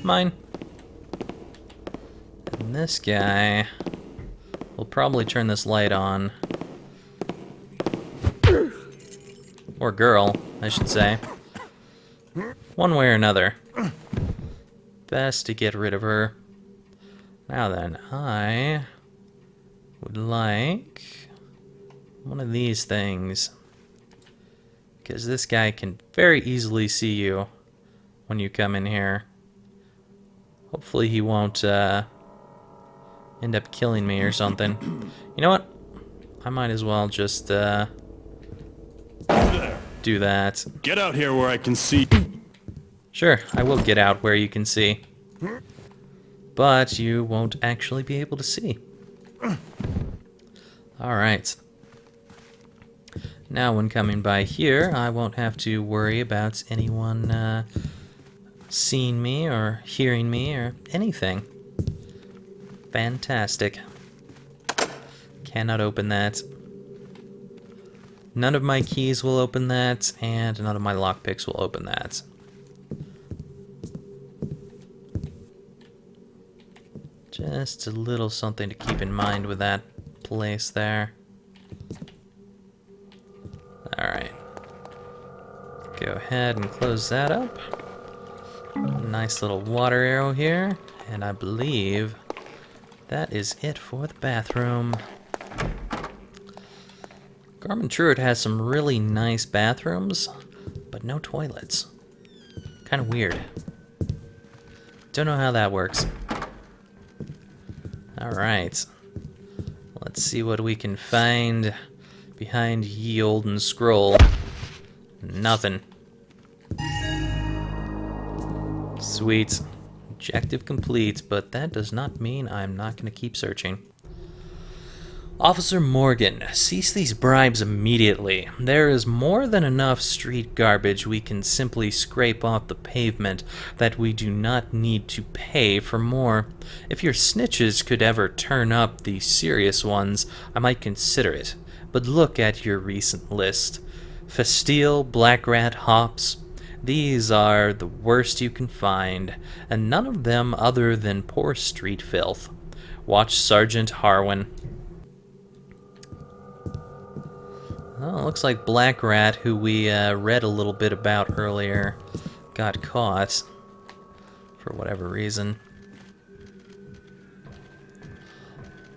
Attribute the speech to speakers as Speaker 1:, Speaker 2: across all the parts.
Speaker 1: Mine. And this guy... We'll probably turn this light on. Or girl, I should say. One way or another. Best to get rid of her. Now then, I would like one of these things. Because this guy can very easily see you when you come in here. Hopefully he won't end up killing me or something. You know what? I might as well just do that.
Speaker 2: Get out here where I can see.
Speaker 1: Sure, I will get out where you can see. But you won't actually be able to see. Alright. Now when coming by here, I won't have to worry about anyone seeing me or hearing me or anything. Fantastic. Cannot open that. None of my keys will open that, and none of my lockpicks will open that. Just a little something to keep in mind with that place there. Alright. Go ahead and close that up. Nice little water arrow here, and I believe that is it for the bathroom. Garmin Truett has some really nice bathrooms, but no toilets. Kind of weird. Don't know how that works. Alright. Let's see what we can find behind ye olden scroll. Nothing. Sweet. Objective complete, but that does not mean I'm not going to keep searching. Officer Morgan, cease these bribes immediately. There is more than enough street garbage we can simply scrape off the pavement that we do not need to pay for more. If your snitches could ever turn up the serious ones, I might consider it. But look at your recent list. Fastille, Black Rat, Hops. These are the worst you can find, and none of them other than poor street filth. Watch Sergeant Harwin. Oh, looks like Black Rat, who we read a little bit about earlier, got caught for whatever reason.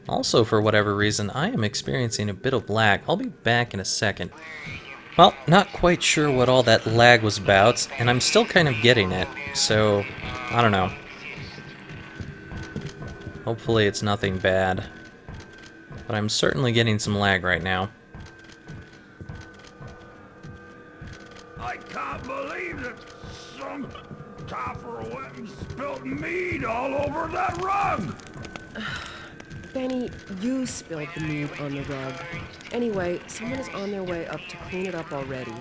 Speaker 1: Also, for whatever reason, I am experiencing a bit of lag. I'll be back in a second. Well, not quite sure what all that lag was about, and I'm still kind of getting it, so I don't know. Hopefully it's nothing bad. But I'm certainly getting some lag right now.
Speaker 3: I can't believe that some copper went and spilled mead all over that rug!
Speaker 4: Benny, you spilled the mead on the rug. Anyway, someone is on their way up to clean it up already.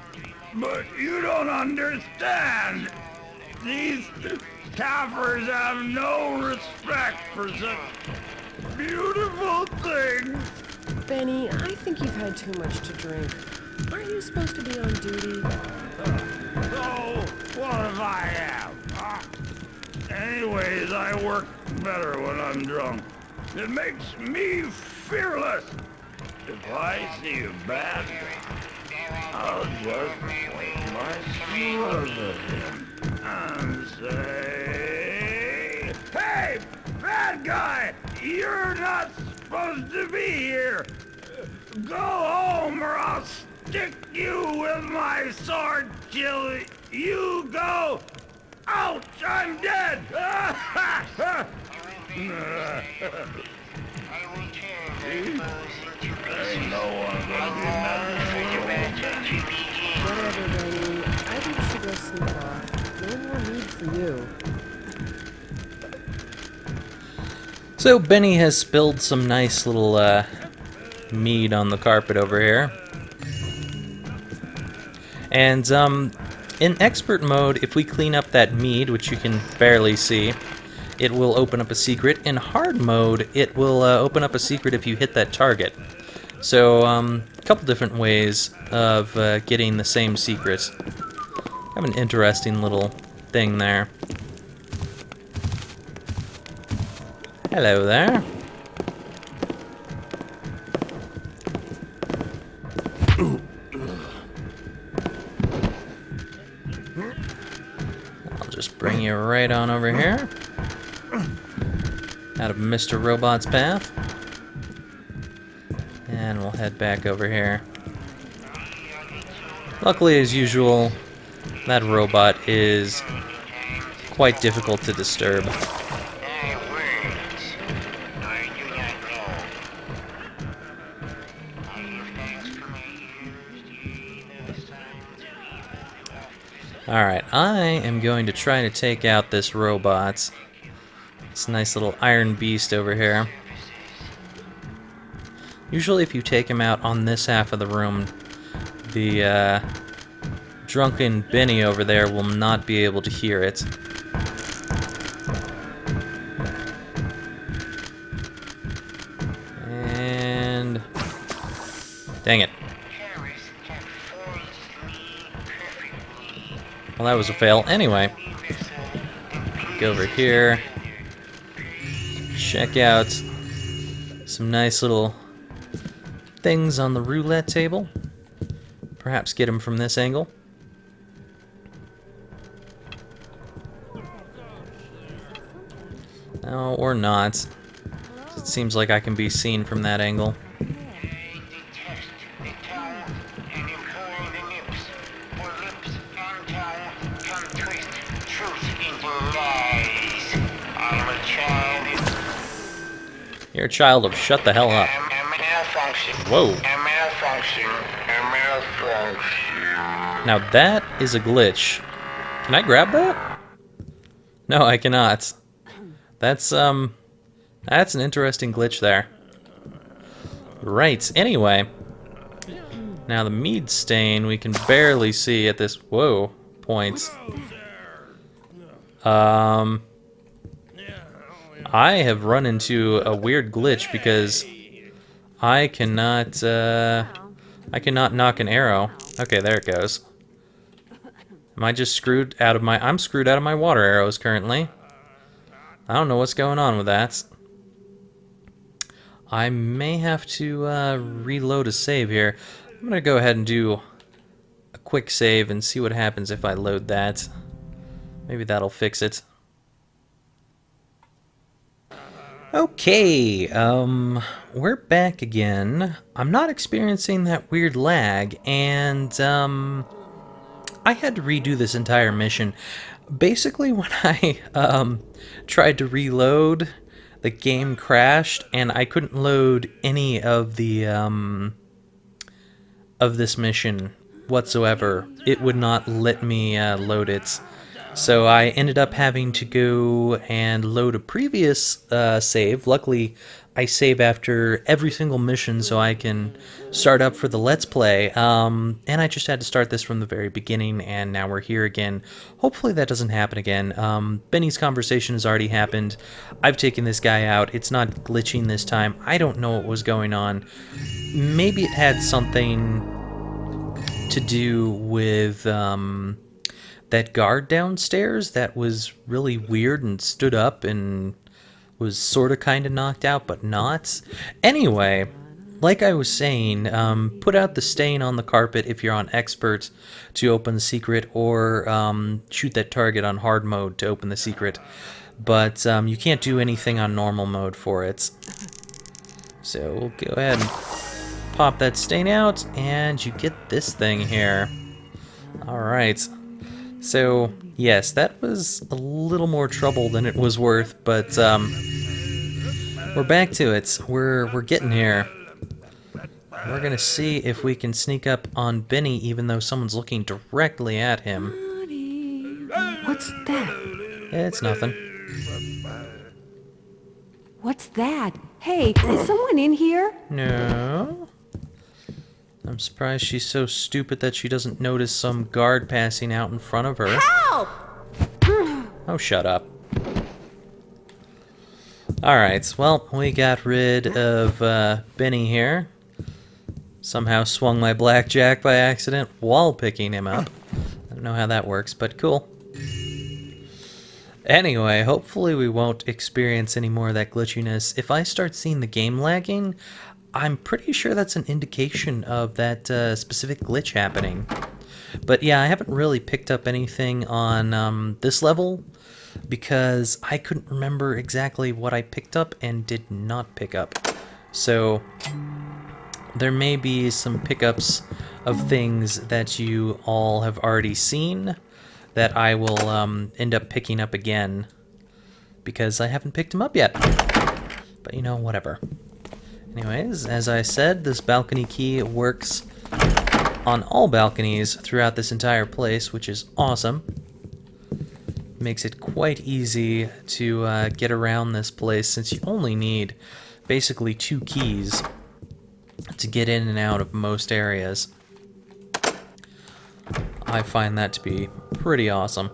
Speaker 3: But you don't understand! These coppers have no respect for such beautiful things!
Speaker 4: Benny, I think you've had too much to drink. Aren't you supposed to be on duty?
Speaker 3: So, what if I am? Anyways, I work better when I'm drunk. It makes me fearless. If I see a bad guy, I'll just point my sword at him and say, "Hey, bad guy, you're not supposed to be here. Go home or I'll stick you with my sword till you go, ouch, I'm dead." Ain't no one gonna be mad at you.
Speaker 4: Whatever, Benny. I think you should go sleep off. No more mead for you.
Speaker 1: So Benny has spilled some nice little mead on the carpet over here. And in expert mode, if we clean up that mead, which you can barely see, it will open up a secret. In hard mode, it will open up a secret if you hit that target. So, a couple different ways of getting the same secret. Have an interesting little thing there. Hello there. I'll just bring you right on over here. Out of Mr. Robot's path. And we'll head back over here. Luckily, as usual, that robot is quite difficult to disturb. Alright, I am going to try to take out this robot. This nice little iron beast over here. Usually if you take him out on this half of the room, the drunken Benny over there will not be able to hear it. And... dang it. Well, that was a fail. Anyway, go over here. Check out some nice little things on the roulette table. Perhaps get them from this angle. No, or not. It seems like I can be seen from that angle. You're a child of shut the hell up. Whoa. Now that is a glitch. Can I grab that? No, I cannot. That's an interesting glitch there. Right, anyway. Now the mead stain we can barely see at this, whoa, point. I have run into a weird glitch because I cannot knock an arrow. Okay, there it goes. Am I just screwed out of my... I'm screwed out of my water arrows currently. I don't know what's going on with that. I may have to reload a save here. I'm going to go ahead and do a quick save and see what happens if I load that. Maybe that'll fix it. Okay, we're back again. I'm not experiencing that weird lag, and I had to redo this entire mission. Basically, when I tried to reload, the game crashed, and I couldn't load any of the of this mission whatsoever. It would not let me load it. So I ended up having to go and load a previous save. Luckily, I save after every single mission so I can start up for the Let's Play. And I just had to start this from the very beginning, and now we're here again. Hopefully that doesn't happen again. Benny's conversation has already happened. I've taken this guy out. It's not glitching this time. I don't know what was going on. Maybe it had something to do with... that guard downstairs that was really weird and stood up and was sort of kind of knocked out, but not. Anyway, like I was saying, put out the stain on the carpet if you're on expert to open the secret, or shoot that target on hard mode to open the secret. But you can't do anything on normal mode for it. So we'll go ahead and pop that stain out, and you get this thing here. Alright. So, yes, that was a little more trouble than it was worth, but we're back to it. We're getting here. We're gonna see if we can sneak up on Benny even though someone's looking directly at him.
Speaker 4: What's that?
Speaker 1: It's nothing.
Speaker 2: What's that? Hey, is someone in here?
Speaker 1: No. I'm surprised she's so stupid that she doesn't notice some guard passing out in front of her.
Speaker 2: Help!
Speaker 1: Oh, shut up. Alright, well, we got rid of Benny here. Somehow swung my blackjack by accident while picking him up. I don't know how that works, but cool. Anyway, hopefully we won't experience any more of that glitchiness. If I start seeing the game lagging, I'm pretty sure that's an indication of that specific glitch happening. But yeah, I haven't really picked up anything on this level because I couldn't remember exactly what I picked up and did not pick up. So there may be some pickups of things that you all have already seen that I will end up picking up again because I haven't picked them up yet. But you know, whatever. Anyways, as I said, this balcony key works on all balconies throughout this entire place, which is awesome. Makes it quite easy to get around this place since you only need basically 2 keys to get in and out of most areas. I find that to be pretty awesome.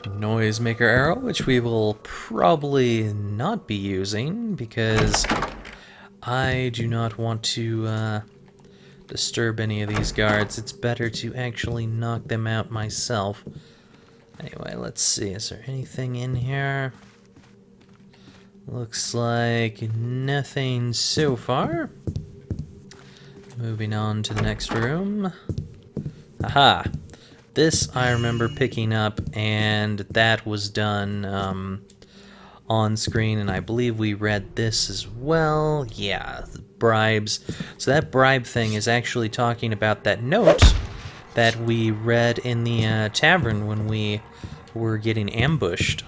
Speaker 1: Noisemaker arrow, which we will probably not be using because I do not want to disturb any of these guards. It's better to actually knock them out myself. Anyway, let's see. Is there anything in here? Looks like nothing so far. Moving on to the next room. Aha! This I remember picking up, and that was done on screen, and I believe we read this as well. Yeah, the bribes. So that bribe thing is actually talking about that note that we read in the tavern when we were getting ambushed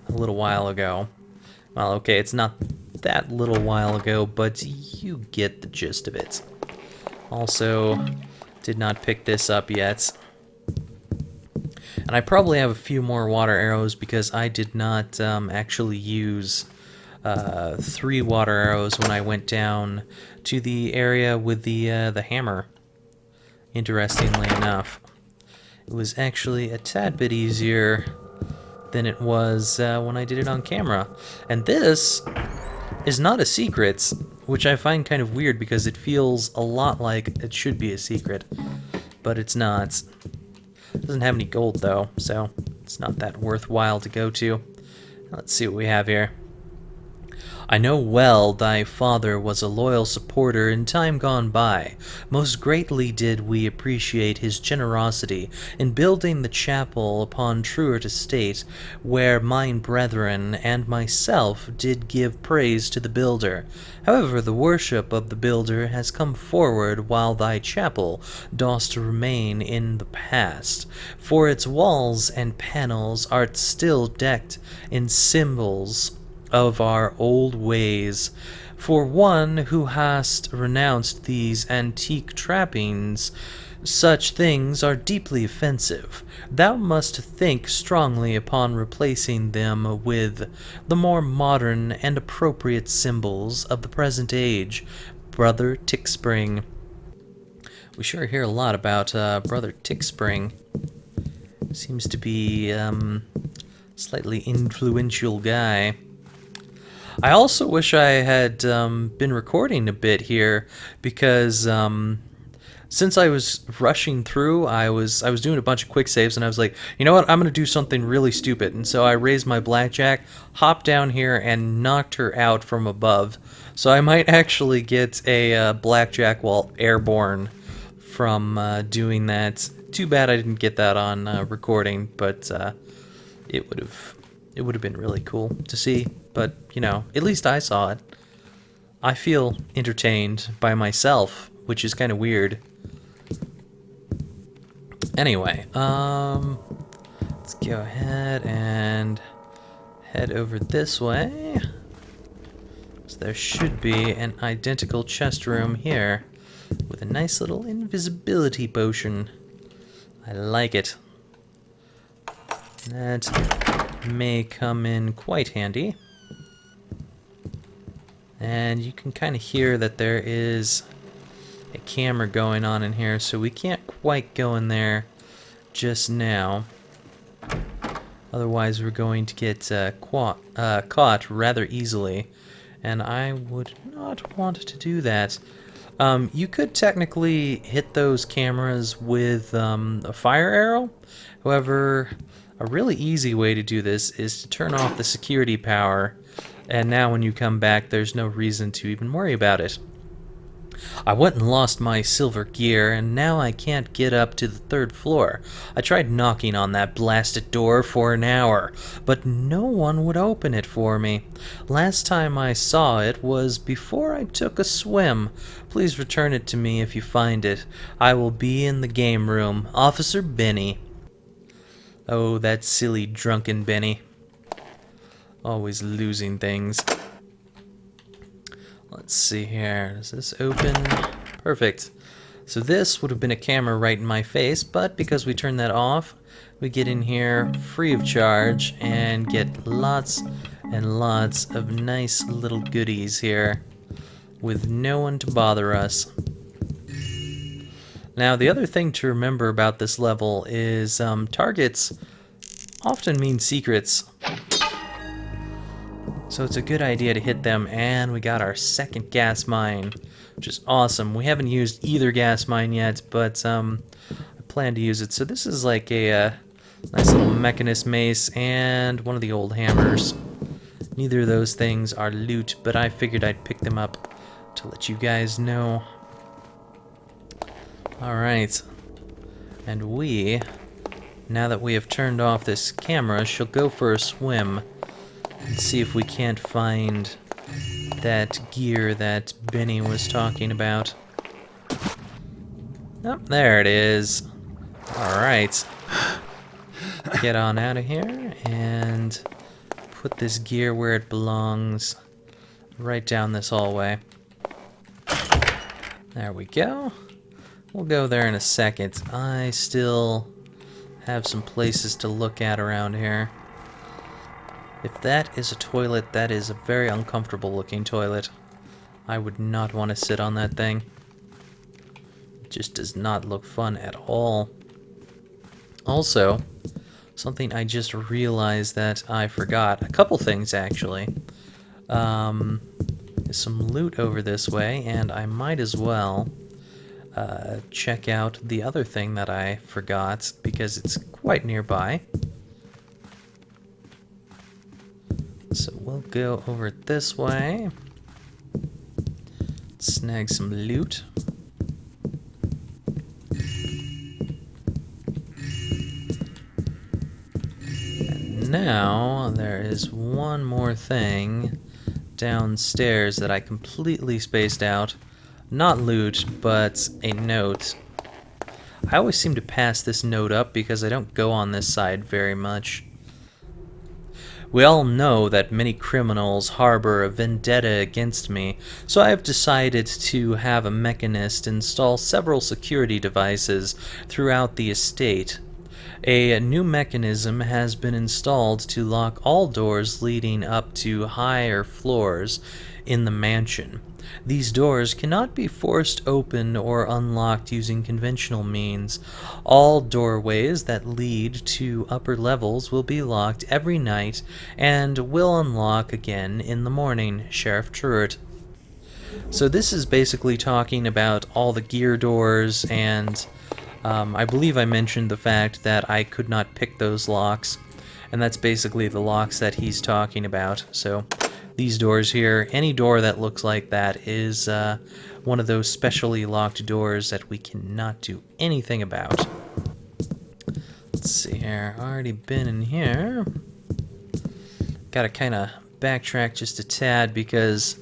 Speaker 1: a little while ago. Well, okay, it's not that little while ago, but you get the gist of it. Also, did not pick this up yet. And I probably have a few more water arrows because I did not actually use 3 water arrows when I went down to the area with the hammer. Interestingly enough, it was actually a tad bit easier than it was when I did it on camera. And this is not a secret, which I find kind of weird because it feels a lot like it should be a secret, but it's not. It doesn't have any gold though, so it's not that worthwhile to go to. Let's see what we have here. I know well thy father was a loyal supporter in time gone by. Most greatly did we appreciate his generosity in building the chapel upon Truart estate, where mine brethren and myself did give praise to the builder. However, the worship of the builder has come forward while thy chapel dost remain in the past, for its walls and panels art still decked in symbols of our old ways. For one who hast renounced these antique trappings, such things are deeply offensive. Thou must think strongly upon replacing them with the more modern and appropriate symbols of the present age. Brother Tickspring. We sure hear a lot about Brother Tickspring. Seems to be slightly influential guy. I also wish I had been recording a bit here because since I was rushing through, I was doing a bunch of quick saves, and I was like, you know what, I'm gonna do something really stupid. And so I raised my blackjack, hopped down here, and knocked her out from above. So I might actually get a blackjack while airborne from doing that. Too bad I didn't get that on recording, but it would have been really cool to see. But, you know, at least I saw it. I feel entertained by myself, which is kind of weird. Anyway, let's go ahead and head over this way. So there should be an identical chest room here with a nice little invisibility potion. I like it. That may come in quite handy. And you can kind of hear that there is a camera going on in here, so we can't quite go in there just now. Otherwise, we're going to get caught rather easily, and I would not want to do that. You could technically hit those cameras with a fire arrow. However, A really easy way to do this is to turn off the security power, and now when you come back, there's no reason to even worry about it. I went and lost my silver gear, and now I can't get up to the 3rd floor. I tried knocking on that blasted door for an hour, but no one would open it for me. Last time I saw it was before I took a swim. Please return it to me if you find it. I will be in the game room. Officer Benny. Oh, that silly drunken Benny. Always losing things. Let's see here. Does this open? Perfect. So this would have been a camera right in my face, but because we turned that off, we get in here free of charge and get lots and lots of nice little goodies here with no one to bother us. Now, the other thing to remember about this level is targets often mean secrets. So it's a good idea to hit them, and we got our 2nd gas mine, which is awesome. We haven't used either gas mine yet, but I plan to use it. So this is like a nice little mechanist mace and one of the old hammers. Neither of those things are loot, but I figured I'd pick them up to let you guys know. Alright. And we, now that we have turned off this camera, shall go for a swim. Let's see if we can't find that gear that Benny was talking about. Oh, there it is. Alright. Get on out of here and put this gear where it belongs. Right down this hallway. There we go. We'll go there in a second. I still have some places to look at around here. If that is a toilet, that is a very uncomfortable looking toilet. I would not want to sit on that thing. It just does not look fun at all. Also, something I just realized that I forgot. A couple things, actually. There's some loot over this way, and I might as well check out the other thing that I forgot, because it's quite nearby. So we'll go over this way, snag some loot. And now there is one more thing downstairs that I completely spaced out. Not loot, but a note. I always seem to pass this note up because I don't go on this side very much. We all know that many criminals harbor a vendetta against me, so I have decided to have a mechanist install several security devices throughout the estate. A new mechanism has been installed to lock all doors leading up to higher floors in the mansion. These doors cannot be forced open or unlocked using conventional means. All doorways that lead to upper levels will be locked every night and will unlock again in the morning. Sheriff Truitt. So this is basically talking about all the gear doors, and I believe I mentioned the fact that I could not pick those locks, and that's basically the locks that he's talking about. So these doors here, any door that looks like that is one of those specially locked doors that we cannot do anything about. Let's see here, already been in here. Gotta kind of backtrack just a tad because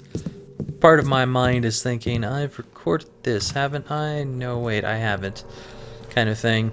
Speaker 1: part of my mind is thinking, I've recorded this, haven't I? No, wait, I haven't. Kind of thing.